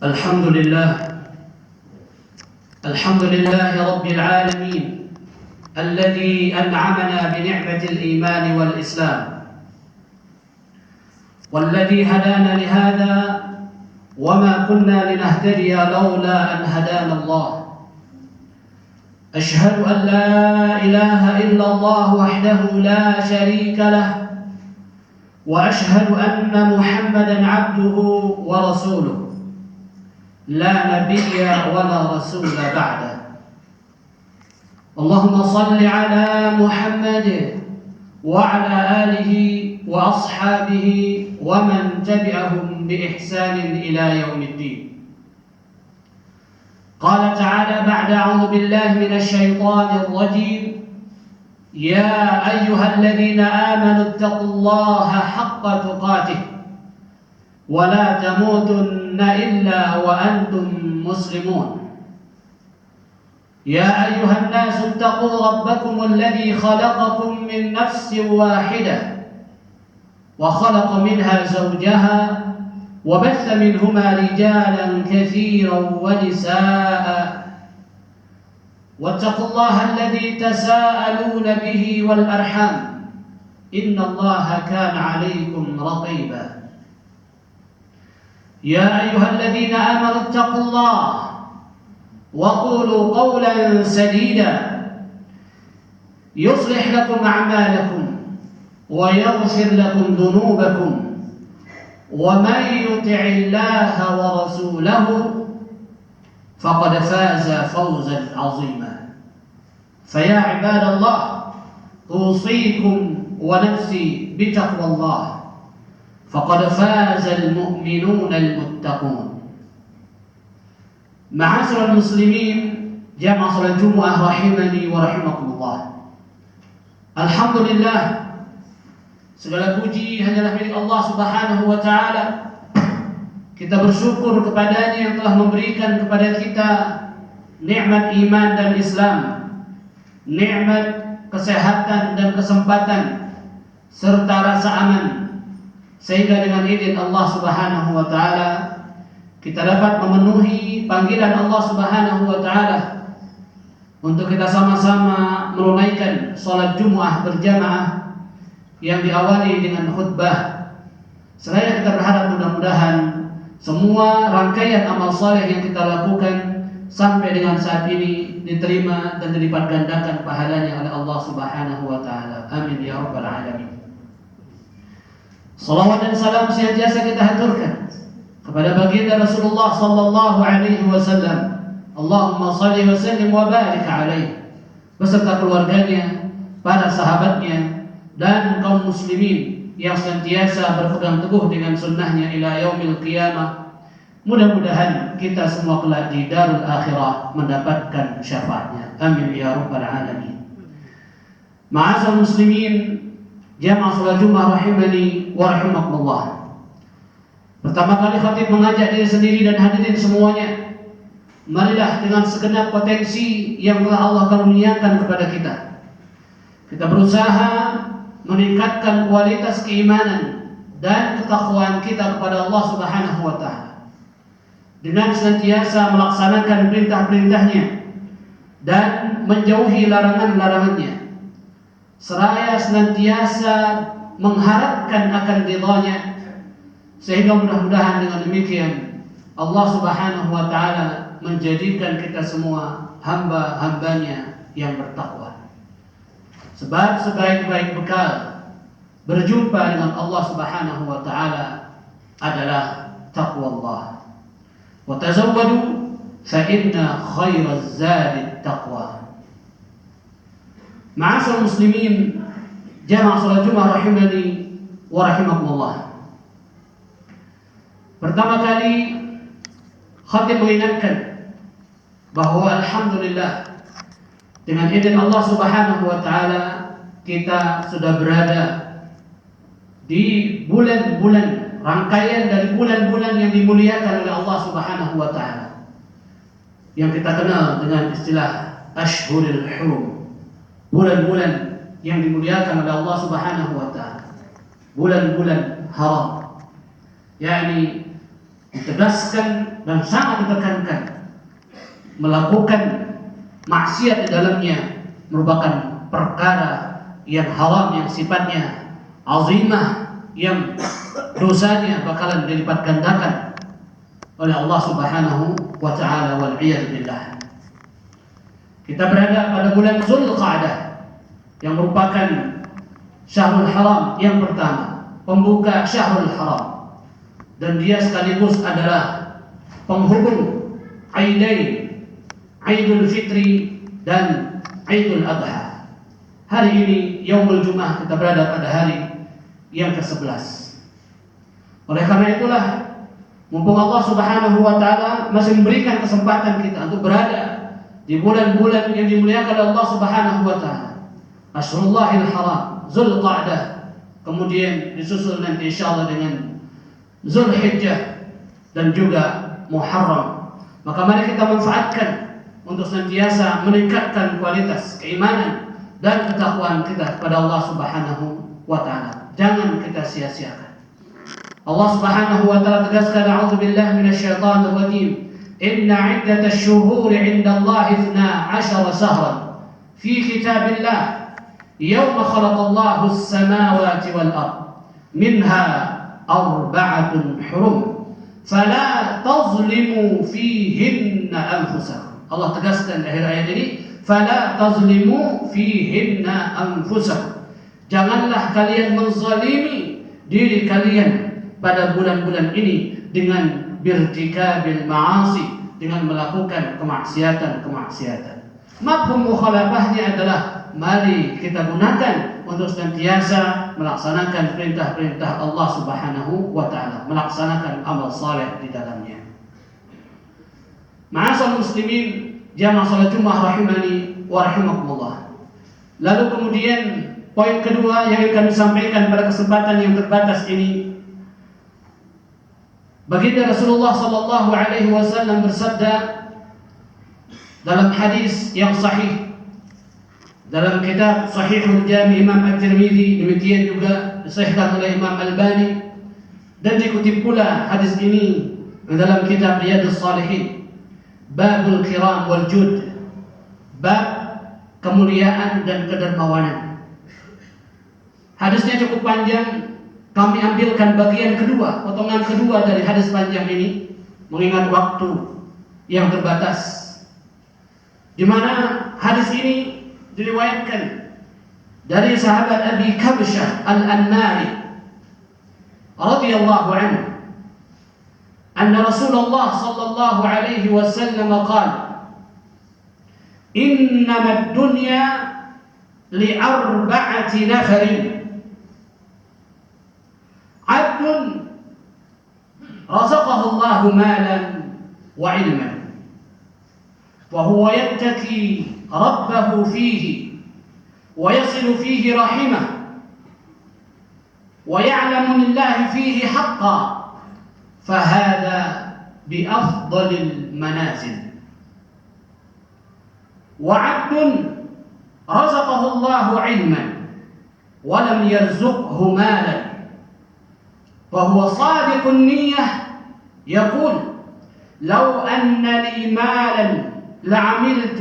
الحمد لله رب العالمين الذي أنعمنا بنعمة الإيمان والإسلام والذي هدانا لهذا وما كنا لنهتدي لولا أن هدانا الله. أشهد أن لا إله إلا الله وحده لا شريك له وأشهد أن محمدا عبده ورسوله لا نبي ولا رسول بعده. اللهم صل على محمد وعلى آله وأصحابه ومن تبعهم بإحسان إلى يوم الدين. قال تعالى بعد أعوذ بالله من الشيطان الرجيم: يا أيها الذين آمنوا اتقوا الله حق تقاته ولا تموتن إلا وأنتم مسلمون. يا أيها الناس اتقوا ربكم الذي خلقكم من نفس واحدة وخلق منها زوجها وبث منهما رجالا كثيرا ونساء واتقوا الله الذي تساءلون به والأرحام إن الله كان عليكم رقيبا. يا أيها الذين آمنوا اتقوا الله وقولوا قولا سديدا يصلح لكم أعمالكم ويغفر لكم ذنوبكم ومن يطع الله ورسوله فقد فاز فوزا عظيما. فيا عباد الله أوصيكم ونفسي بتقوى الله فقد فاز المؤمنون المتقون. Ma'asyiral muslimin, jamaah salat Jumat rahimani wa rahimakumullah. Alhamdulillah, segala puji hanyalah milik Allah Subhanahu wa taala. Kita bersyukur kepadanya yang telah memberikan kepada kita nikmat iman dan Islam, nikmat kesehatan dan kesempatan serta rasa aman, sehingga dengan izin Allah Subhanahu wa taala kita dapat memenuhi panggilan Allah Subhanahu wa taala untuk kita sama-sama menunaikan salat Jumat berjamaah yang diawali dengan khutbah. Seraya kita berharap mudah-mudahan semua rangkaian amal saleh yang kita lakukan sampai dengan saat ini diterima dan dilipat gandakan pahalanya oleh Allah Subhanahu wa taala. Amin ya rabbal alamin. Salawat dan salam senantiasa kita haturkan kepada baginda Rasulullah sallallahu alaihi wasallam. Allahumma shalli wa sallim wa barik alaihi, beserta keluarganya, para sahabatnya dan kaum muslimin yang senantiasa berpegang teguh dengan sunnahnya ila yaumil qiyamah. Mudah-mudahan kita semua kelak di darul akhirah mendapatkan syafaatnya. Amin ya rabbal alamin. Ma'asyiral muslimin, jamaah salat Jumat rahimani wa rahimakumullah. Pertama kali khatib mengajak diri sendiri dan hadirin semuanya, marilah dengan segenap potensi yang telah Allah karuniakan kepada kita, kita berusaha meningkatkan kualitas keimanan dan ketakwaan kita kepada Allah Subhanahu wa taala dengan senantiasa melaksanakan perintah-perintahnya dan menjauhi larangan-larangannya, seraya senantiasa mengharapkan akan ridha-Nya, sehingga mudah-mudahan dengan demikian Allah Subhanahu wa taala menjadikan kita semua hamba-hambanya yang bertakwa. Sebab sebaik-baik bekal berjumpa dengan Allah Subhanahu wa taala adalah taqwa Allah. Wa tazawwadu fa inna khairaz zadi taqwa. Ma'asyiral muslimin, jamaah salat Jumat rahimani wa rahimakumullah. Pertama kali khatib mengingatkan bahwa alhamdulillah dengan izin Allah Subhanahu wa taala kita sudah berada di bulan-bulan, rangkaian dari bulan-bulan yang dimuliakan oleh Allah Subhanahu wa taala, yang kita kenal dengan istilah Ashhurul Hurum. Bulan-bulan yang dimuliakan oleh Allah Subhanahu wa taala, bulan-bulan haram, yakni ditegaskan dan sangat ditekankan. Melakukan maksiat di dalamnya merupakan perkara yang haram, yang sifatnya azimah, yang dosanya bakalan dilipat gandakan oleh Allah Subhanahu wa taala, wal iyad billah. Kita berada pada bulan Zulqa'dah yang merupakan Syahrul Haram yang pertama, pembuka Syahrul Haram, dan dia sekaligus adalah penghubung Aidain, Aidul Fitri dan Aidul Adha. Hari ini Yaumul Jum'ah, kita berada pada hari yang ke-11. Oleh karena itulah, mumpung Allah Subhanahu wa taala masih memberikan kesempatan kita untuk berada di bulan-bulan yang dimuliakan oleh Allah Subhanahu wa taala, Ashrullahil Haram, Zulqa'dah, kemudian disusul nanti insyaallah dengan Zulhijjah dan juga Muharram. Maka mari kita manfaatkan untuk senantiasa meningkatkan kualitas keimanan dan ketakwaan kita kepada Allah Subhanahu wa taala. Jangan kita sia-siakan. Allah Subhanahu wa taala tegaskan, a'udzubillahi minasyaitonir rajim. Inna 'iddatash syuhuri 'indallahi 12 shahran fi kitabillah yawma khalaqallahu as-samawati wal ard minha arba'atun hurum fala tazlimu fihinna anfusakum. Allah tegaskan di akhir ayat ini, fala tazlimu fihinna anfusakum. Janganlah kalian menzalimi diri kalian pada bulan-bulan ini dengan birtikabil ma'asi, dengan melakukan kemaksiatan. Mafhum mukhalafahnya adalah mari kita gunakan untuk senantiasa melaksanakan perintah-perintah Allah Subhanahu wa taala, melaksanakan amal saleh di dalamnya. Ma'asal muslimin, jamaah salat Jumat rahimani wa rahimakumullah. Lalu kemudian poin kedua yang akan disampaikan pada kesempatan yang terbatas ini, baginda Rasulullah sallallahu alaihi wasallam bersabda dalam hadis yang sahih dalam kitab Sahihul Jami' Imam At-Tirmidzi, demikian juga disahihkan oleh Imam Albani, dan dikutip pula hadis ini dalam kitab Riyadhus Shalihin, Babul Kiram wal Jud, bab kemuliaan dan kedermawanan. Hadisnya cukup panjang. Kami ambilkan bagian kedua, potongan kedua dari hadis panjang ini, mengingat waktu yang terbatas, di mana hadis ini diriwayatkan dari sahabat Abi Kabsyah Al-Anmari radhiyallahu anhu, anna Rasulullah sallallahu alaihi wasallam qala, innama ad-dunya li'arba'ati nafarin, abdun razaqahu Allahu malan wa ilman wa huwa yattaki rabbahu fihi wa yasilu fihi rahimah wa ya'lamu lillahi fihi haqqan fahadha bi afdalil manazil, wa 'abdun razaqahu Allahu ilman wa lam yarzuqhu malan فهو صادق النية يقول لو أن لي مالا لعملت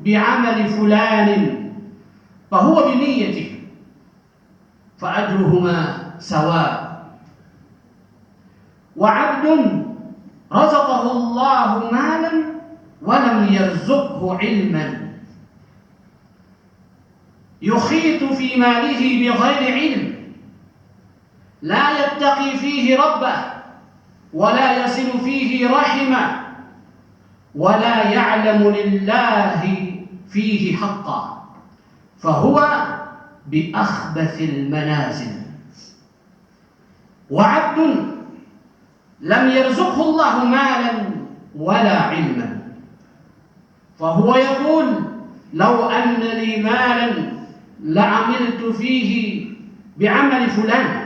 بعمل فلان فهو بنيته فأجرهما سواء، وعبد رزقه الله مالا ولم يرزقه علما يخيط في ماله بغير علم لا يتقي فيه ربه ولا يصل فيه رحمه ولا يعلم لله فيه حقا فهو بأخبث المنازل، وعبد لم يرزقه الله مالا ولا علما فهو يقول لو أن لي مالا لعملت فيه بعمل فلان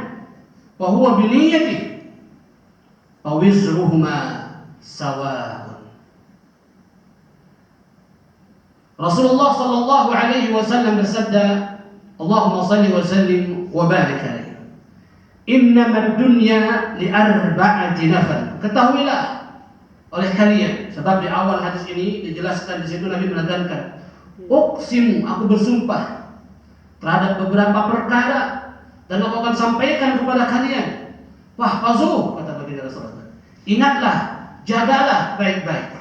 فهو بنيته فوزرهما سواء. Rasulullah sallallahu alaihi wasallam bersabda, Allahumma salli wa sallim wa barik alaihi. Innamad dunya li arba'ati nafar. Ketahuilah oleh kalian, sebab di awal hadis ini dijelaskan di situ Nabi menekankan, uqsimu, aku bersumpah terhadap beberapa perkara dan aku akan sampaikan kepada kalian. Fahfazuh, kata baginda Rasulullah. Ingatlah, jagalah baik-baik.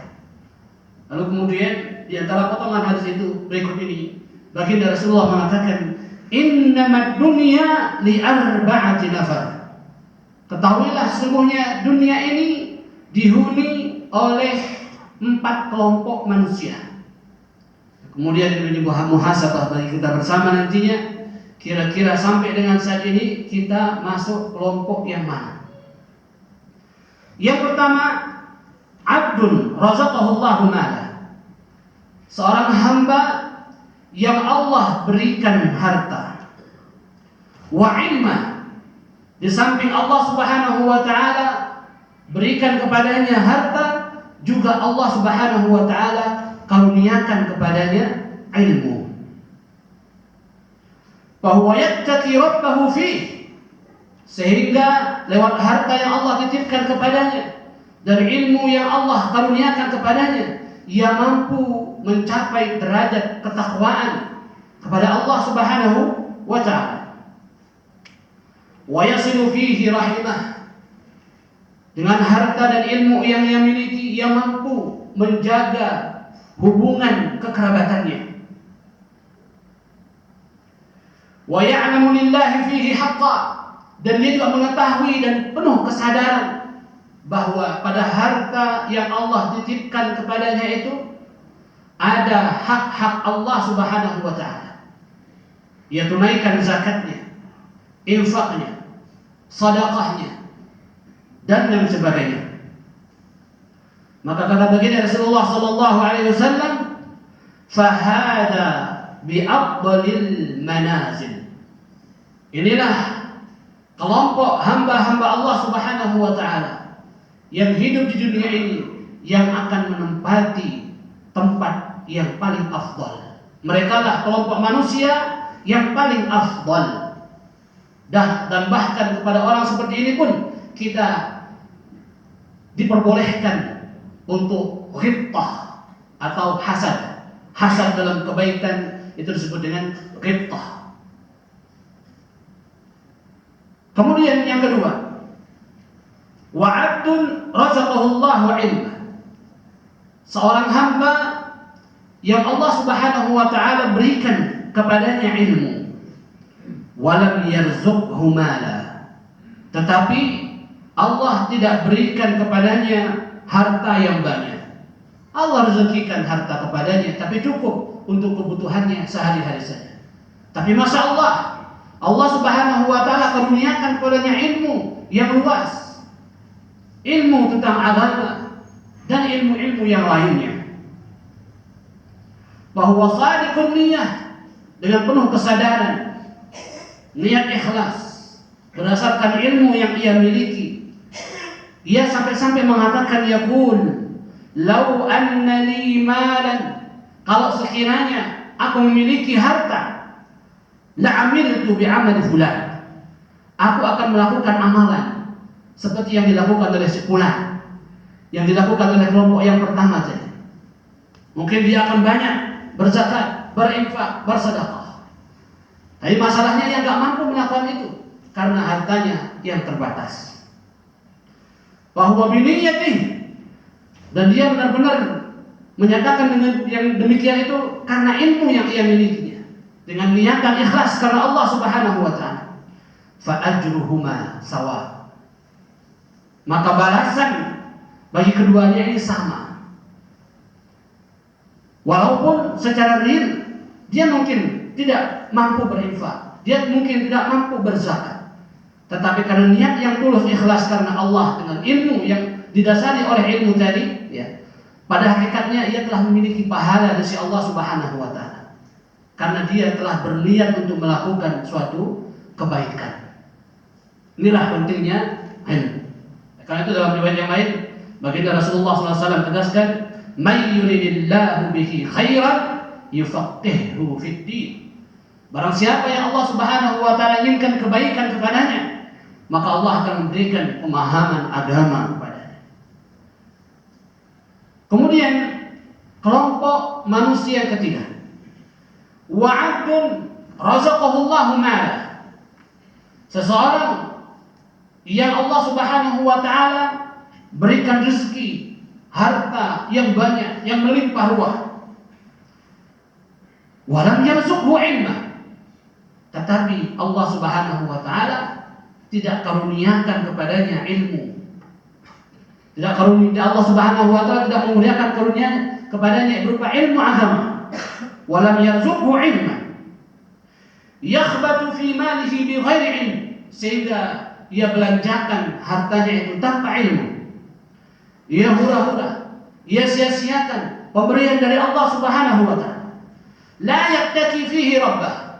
Lalu kemudian di antara potongan hadis itu berikut ini, baginda Rasulullah mengatakan, innamad dunya li arba'ati nafar. Ketahuilah sesungguhnya dunia ini dihuni oleh 4 kelompok manusia. Kemudian ini muhasabah bagi kita bersama nantinya. Kira-kira sampai dengan saat ini kita masuk kelompok yang mana? Yang pertama, abdun razaqahullahu mala. Seorang hamba yang Allah berikan harta. Wa ilma. Di samping Allah Subhanahu wa taala berikan kepadanya harta, juga Allah Subhanahu wa taala karuniakan kepadanya ilmu. Bahwa yattaqi rabbahu fih, sehingga lewat harta yang Allah titipkan kepadanya dan ilmu yang Allah karuniakan kepadanya, ia mampu mencapai derajat ketakwaan kepada Allah Subhanahu wa taala. Wa yasilu fihi rahimah. Dengan harta dan ilmu yang ia miliki, ia mampu menjaga hubungan kekerabatannya. Wa ya'lamu lillahi fihi haqqa, dan dia juga mengetahui dan penuh kesadaran bahwa pada harta yang Allah titipkan kepadanya itu ada hak-hak Allah Subhanahu wa taala. Ia tunaikan zakatnya, infaknya, sedekahnya, dan yang sebagainya. Maka kata baginda Rasulullah sallallahu alaihi wasallam, fahada bi afdalil manazil. Inilah kelompok hamba-hamba Allah Subhanahu wa taala yang hidup di dunia ini, yang akan menempati tempat yang paling afdal. Mereka lah kelompok manusia yang paling afdal. Dan bahkan kepada orang seperti ini pun kita diperbolehkan untuk ghibtah atau hasad. Hasad dalam kebaikan itu disebut dengan ghibtah. Kemudian yang kedua, wa'abdun razaqahullahu ilma. Seorang hamba yang Allah Subhanahu wa taala berikan kepadanya ilmu, walam yarzuqhu mala, tetapi Allah tidak berikan kepadanya harta yang banyak. Allah rezekikan harta kepadanya, tapi cukup untuk kebutuhannya sehari-hari saja. Tapi masya Allah, Allah Subhanahu wa taala karuniakan kepadanya ilmu yang luas, ilmu tentang agama dan ilmu-ilmu yang lainnya. Bahwa shadiqun niyah, dengan penuh kesadaran, niat ikhlas berdasarkan ilmu yang ia miliki. Ia sampai-sampai mengatakan, yaqul lau anna li malan, kalau sekiranya aku memiliki harta, la amiltu bi amali fulan, aku akan melakukan amalan seperti yang dilakukan oleh si fulan, yang dilakukan oleh kelompok yang pertama saja. Mungkin dia akan banyak berzakat, berinfak, bersedekah. Tapi masalahnya ia enggak mampu melakukan itu karena hartanya yang terbatas. Bahwa biniyatih, dan dia benar-benar menyatakan dengan yang demikian itu karena ilmu yang ia milikinya, dengan niat dan ikhlas karena Allah Subhanahu wa taala. Fa ajruhuma sawa, maka balasan bagi keduanya ini sama. Walaupun secara real dia mungkin tidak mampu berinfak, dia mungkin tidak mampu berzakat, tetapi karena niat yang tulus ikhlas karena Allah dengan ilmu yang didasari oleh ilmu tadi, ya, pada hakikatnya ia telah memiliki pahala dari Allah Subhanahu wa taala. Karena dia telah berniat untuk melakukan suatu kebaikan. Inilah pentingnya ilmu. Karena itu dalam riwayat yang lain, baginda Rasulullah SAW tegaskan, "May yuridillahu bihi khairan yufaqqihhu fid din." Barang siapa yang Allah Subhanahu wa taala inginkan kebaikan kepadanya, maka Allah akan memberikan pemahaman agama kepadanya. Kemudian kelompok manusia ketiga, wa 'abdun razaqahullahu mala. Seseorang yang Allah Subhanahu wa taala berikan rezeki, harta yang banyak, yang melimpah ruah. Wa lam yarzuqhu ilma. Tetapi Allah Subhanahu wa taala tidak karuniakan kepadanya ilmu. Allah Subhanahu wa taala tidak memberikan karunia kepadanya berupa ilmu agama. Wa lam yarzuqhu ilma. Yakhbatu fi malihi bighairi ilm, sehingga ia belanjakan hartanya itu tanpa ilmu. Ia hura-hura, ia sia-siakan pemberian dari Allah Subhanahu wa taala. La yattaqi fihi rabbah.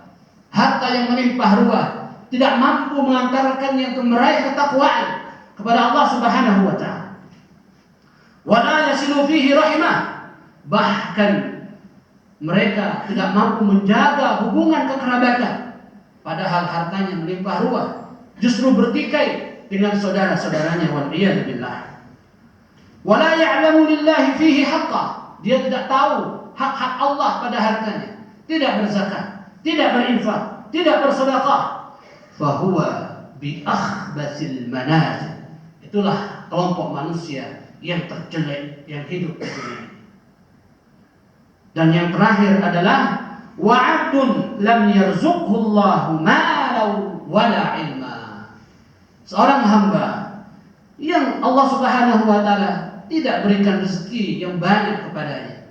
Harta yang melimpah ruah tidak mampu mengantarkannya untuk meraih ketakwaan kepada Allah Subhanahu wa taala. Wa la yasilu fihi rahimah. Bahkan mereka tidak mampu menjaga hubungan kekerabatan, padahal hartanya melimpah ruah, justru bertikai dengan saudara-saudaranya. Wal iyad billah. Wa la ya'lamu lillahi fihi haqqah. Dia tidak tahu hak-hak Allah pada hartanya, tidak berzakat, tidak berinfak, tidak bersedekah. Fa huwa bi akhbasil manazil. Itulah kelompok manusia yang terjelek yang hidup di dunia. Dan yang terakhir adalah wa 'abdun lam yarzuqhu Allahu malan wala ilma. Seorang hamba yang Allah Subhanahu wa taala tidak berikan rezeki yang banyak kepadanya.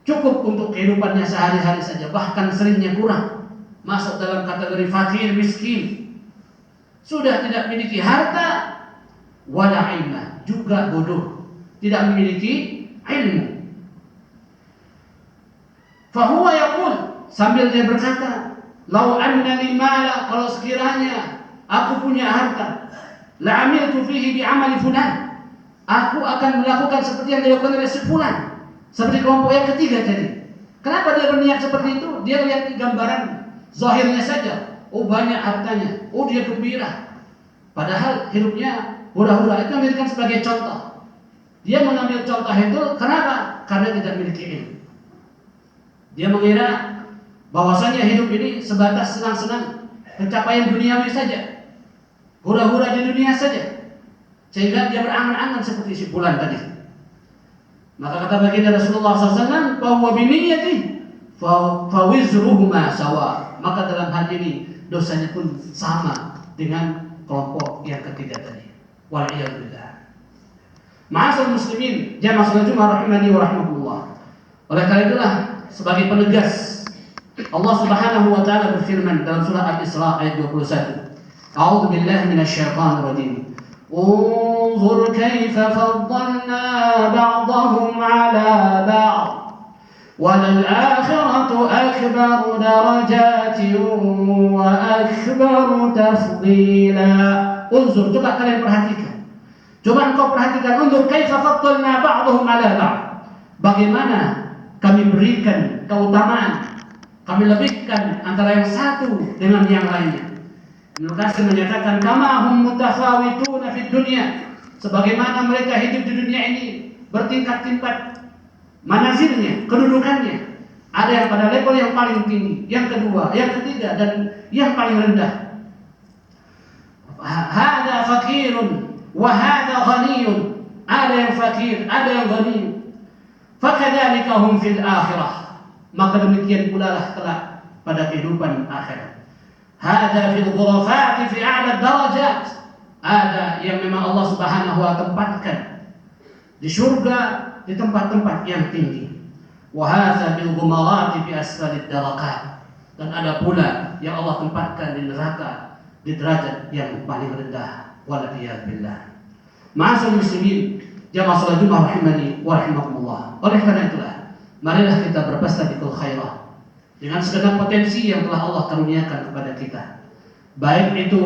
Cukup untuk kehidupannya sehari-hari saja, bahkan seringnya kurang. Masuk dalam kategori fakir miskin. Sudah tidak memiliki harta, wala ilma, juga bodoh, tidak memiliki ilmu. Fahuwa yaqul, sambil dia berkata, lau anna li mala, kalau sekiranya aku punya harta, la amiltu fihi bi amali fulan, aku akan melakukan seperti yang dilakukan oleh si fulan. Seperti kelompok yang ketiga tadi. Kenapa dia berniat seperti itu? Dia lihat gambaran zahirnya saja. Oh, banyak hartanya, oh dia gembira. Padahal hidupnya hura-hura. Itu dijadikan sebagai contoh. Dia mengambil contoh itu kenapa? Karena tidak memiliki ilmu. Dia mengira bahwasanya hidup ini sebatas senang-senang, pencapaian duniawi saja, hura-hura di dunia saja, sehingga dia berangan-angan seperti si fulan tadi. Maka kata baginda Rasulullah SAW, bahwa biniyati fawizruhuma sawa. Maka dalam hal ini dosanya pun sama dengan kelompok yang ketiga tadi. Wal'iyadzubillah. Ma'asal muslimin, jamaah salat Jumat rahimani wa rahmatullah. Oleh karena itulah, sebagai penegas, Allah Subhanahu wa taala berfirman dalam surah Al-Isra ayat 21. A'udzu billahi minasyaitonir rajim. Unzur kaifa faddalna ba'dahum 'ala ba'd. Walal akhiratu akbaru darajatin wa akbaru tafdila. Unzur, coba kalian perhatikan. Coba engkau perhatikan, unzur kaifa faddalna ba'dahum 'ala ba'd. Bagaimana kami berikan keutamaan, kami lebihkan antara yang satu dengan yang lainnya. Ibnu Katsir menyatakan kama hum mutafawituna fid dunya, sebagaimana mereka hidup di dunia ini bertingkat-tingkat manazilnya, kedudukannya. Ada yang pada level yang paling tinggi, yang kedua, yang ketiga, dan yang paling rendah. Hada fakirun wa hada ghaniyun. Ada yang fakir, ada yang ghani. Fakadzalika hum fil akhirah. Maka demikian pula lah kelak pada kehidupan akhirat. Hada fil ghurafati fi a'la darajat. Ada yang memang Allah Subhanahu wa taala tempatkan di surga, di tempat-tempat yang tinggi. Wa hadza bil ghumarati fi asfalid daraqat. Dan ada pula yang Allah tempatkan di neraka di derajat yang paling rendah. Waliyad billah. Ma'asal muslimin, jamaah salat Jumat rahimani wa rahimakumullah. Oleh karena itulah, marilah kita berpestabil khairah dengan segenap potensi yang telah Allah karuniakan kepada kita. Baik itu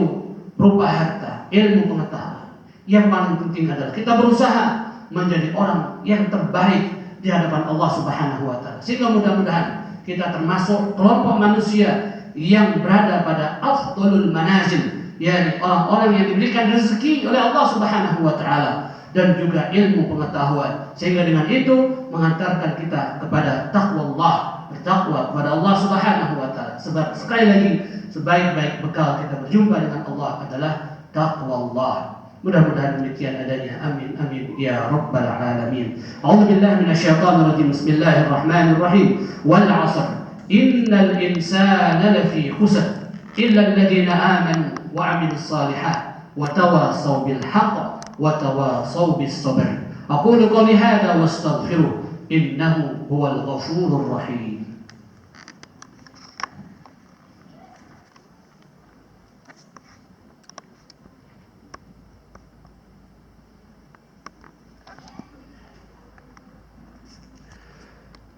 berupa harta, ilmu pengetahuan. Yang paling penting adalah kita berusaha menjadi orang yang terbaik di hadapan Allah Subhanahu wa taala. Sehingga mudah-mudahan kita termasuk kelompok manusia yang berada pada afdalul manazil, yakni orang-orang yang diberikan rezeki oleh Allah Subhanahu wa taala dan juga ilmu pengetahuan, sehingga dengan itu mengantarkan kita kepada takwa Allah, bertakwa kepada Allah Subhanahu wa taala. Sebab sekali lagi sebaik-baik bekal kita berjumpa dengan Allah adalah takwa Allah. Mudah-mudahan demikian adanya. Amin amin ya rabbal alamin. A'udzubillahi minasyaitonir rajim. Bismillahirrahmanirrahim. Wal 'asr. Innal insana lafi khusr illa alladziina aamanu wa 'amilus shalihaat wa tawassaw bil haqq wa tawassaw bis sabr. Aqulu qawli hadza wastaghfiruh innahu huwal ghafurur rahim.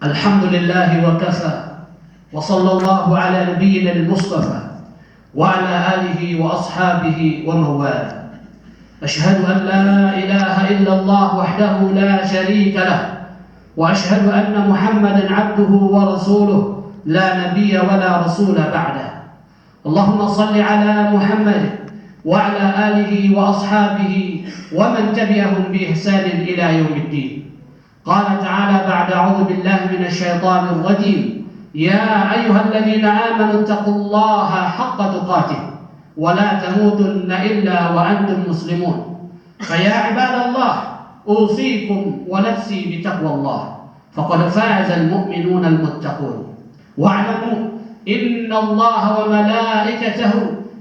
Alhamdulillah wa kafa wa sallallahu ala nabiyyina al-mustafa wa ala alihi wa ashabihi wa mawala. Ashhadu an la ilaha illallah wahdahu la sharika lah wa ashhadu anna Muhammadan abduhu wa rasuluh la nabiyya wa la rasula ba'dah. Allahumma salli ala Muhammad wa ala alihi wa ashabihi wa man tabi'ahum bi ihsanin ila yaumiddin. قال تعالى بعد أعوذ بالله من الشيطان الرجيم يا أيها الذين آمنوا اتقوا الله حق تقاته ولا تموتن إلا وأنتم مسلمون فيا عباد الله أوصيكم ونفسي بتقوى الله فقد فاز المؤمنون المتقون واعلموا إن الله وملائكته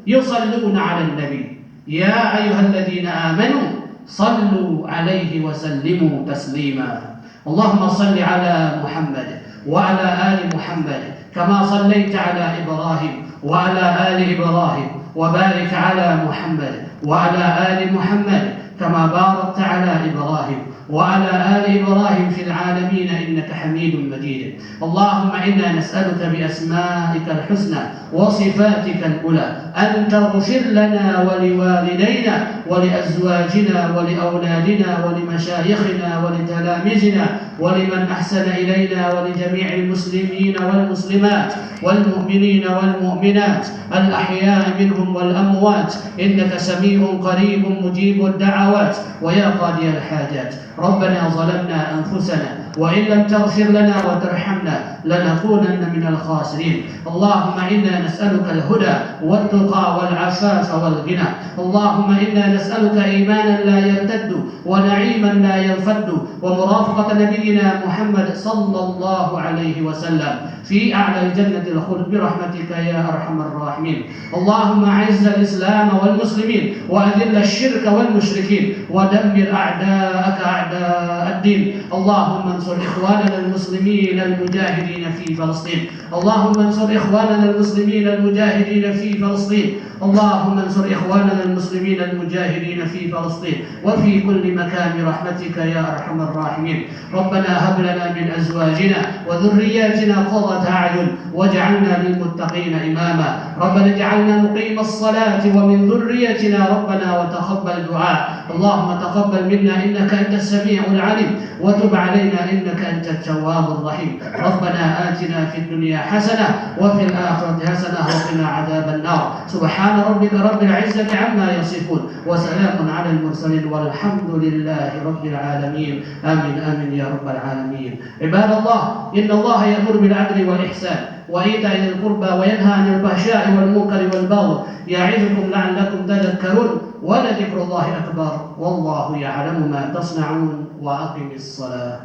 يصلون على النبي يا أيها الذين آمنوا صلوا عليه وسلموا تسليما اللهم صل على محمد وعلى آل محمد كما صليت على إبراهيم وعلى آل إبراهيم وبارك على محمد وعلى آل محمد كما باركت على إبراهيم وعلى آل إبراهيم في العالمين إنك حميد مجيد اللهم إنا نسألك بأسمائك الحسنى وصفاتك الأولى أن تغفر لنا ولوالدينا ولأزواجنا ولأولادنا ولمشايخنا ولتلاميذنا ولمن أحسن إلينا ولجميع المسلمين والمسلمات والمؤمنين والمؤمنات الأحياء منهم والأموات إنك سميع قريب مجيب الدعوات ويا قاضي الحاجات ربنا ظلمنا أنفسنا وإن لم تغفر لنا وترحمنا لنكونن من الخاسرين اللهم إنا نسألك الهدى والتقى والعفاف والغنى اللهم إنا نسألك إيمانا لا يرتد ونعيما لا ينفد ومرافقة نبينا محمد صلى الله عليه وسلم في أعلى الجنة الخلد برحمتك يا أرحم الراحمين اللهم أعز الإسلام والمسلمين وأذل الشرك والمشركين ودمر أعداءك أعداء الدين اللهم انصر إخواننا المسلمين المجاهدين في فلسطين اللهم انصر إخواننا المسلمين المجاهدين في فلسطين اللهم انصر إخواننا المسلمين المجاهدين في فلسطين وفي كل مكان برحمتك يا أرحم الراحمين ربنا هب لنا من أزواجنا وذرياتنا قرة أعين واجعلنا للمتقين إماما ربنا اجعلنا مقيم الصلاة ومن ذريتنا ربنا وتقبل دعاء اللهم تقبل منا إنك أنت السميع العليم وتب علينا إنك أنت التواب الرحيم ربنا آتنا في الدنيا حسنة وفي الآخرة حسنة وقنا عذاب النار سبحان ربك رب العزة عما يصفون وسلام على المرسلين والحمد لله رب العالمين آمين آمين يا رب العالمين عباد الله إن الله يأمر بالعدل والإحسان وإيتاء ذي القربى وينهى عن الفحشاء والمنكر والبغي يعظكم لعلكم تذكرون ولذكر الله أكبر والله يعلم ما تصنعون وأقم الصلاة